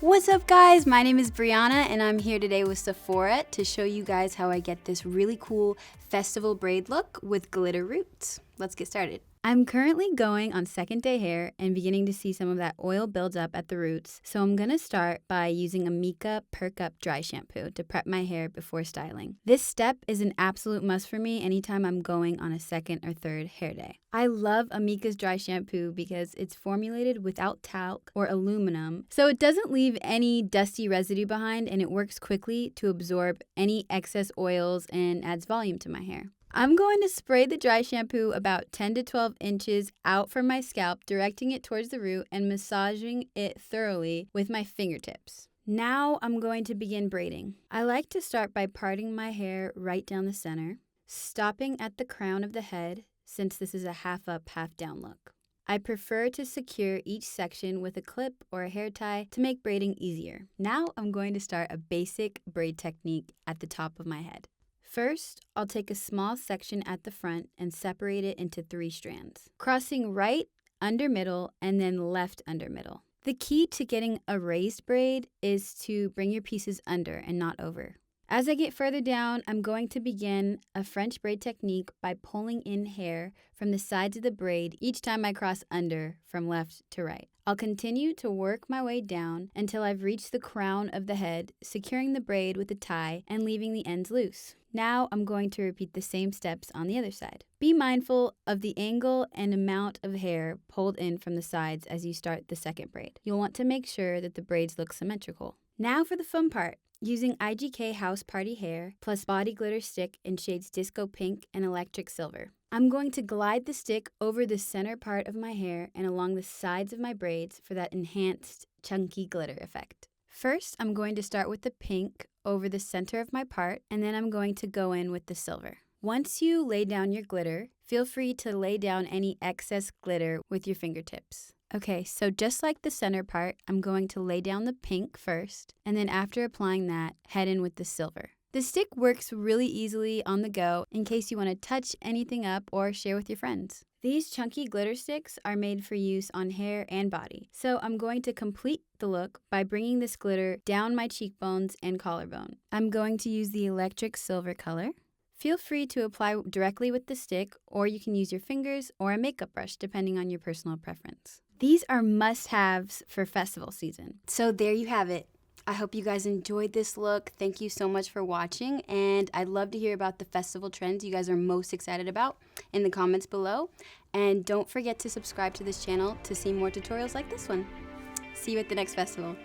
What's up guys, my name is Brianna and I'm here today with Sephora to show you guys how I get this really cool festival braid look with glitter roots. Let's get started. I'm currently going on second day hair and beginning to see some of that oil build up at the roots, so I'm gonna start by using Amika PERK Up dry shampoo to prep my hair before styling. This step is an absolute must for me anytime I'm going on a second or third hair day. I love Amika's dry shampoo because it's formulated without talc or aluminum, so it doesn't leave any dusty residue behind and it works quickly to absorb any excess oils and adds volume to my hair. I'm going to spray the dry shampoo about 10 to 12 inches out from my scalp, directing it towards the root and massaging it thoroughly with my fingertips. Now I'm going to begin braiding. I like to start by parting my hair right down the center, stopping at the crown of the head since this is a half up, half down look. I prefer to secure each section with a clip or a hair tie to make braiding easier. Now I'm going to start a basic braid technique at the top of my head. First, I'll take a small section at the front and separate it into 3 strands, crossing right under middle and then left under middle. The key to getting a raised braid is to bring your pieces under and not over. As I get further down, I'm going to begin a French braid technique by pulling in hair from the sides of the braid each time I cross under from left to right. I'll continue to work my way down until I've reached the crown of the head, securing the braid with a tie and leaving the ends loose. Now I'm going to repeat the same steps on the other side. Be mindful of the angle and amount of hair pulled in from the sides as you start the second braid. You'll want to make sure that the braids look symmetrical. Now for the fun part. Using IGK House Party Hair plus Body Glitter Stick in shades Disco Pink and Electric Silver. I'm going to glide the stick over the center part of my hair and along the sides of my braids for that enhanced chunky glitter effect. First, I'm going to start with the pink over the center of my part, and then I'm going to go in with the silver. Once you lay down your glitter, feel free to lay down any excess glitter with your fingertips. Okay, so just like the center part, I'm going to lay down the pink first, and then after applying that, head in with the silver. The stick works really easily on the go in case you want to touch anything up or share with your friends. These chunky glitter sticks are made for use on hair and body, so I'm going to complete the look by bringing this glitter down my cheekbones and collarbone. I'm going to use the electric silver color. Feel free to apply directly with the stick, or you can use your fingers or a makeup brush depending on your personal preference. These are must-haves for festival season. So there you have it. I hope you guys enjoyed this look. Thank you so much for watching, and I'd love to hear about the festival trends you guys are most excited about in the comments below. And don't forget to subscribe to this channel to see more tutorials like this one. See you at the next festival.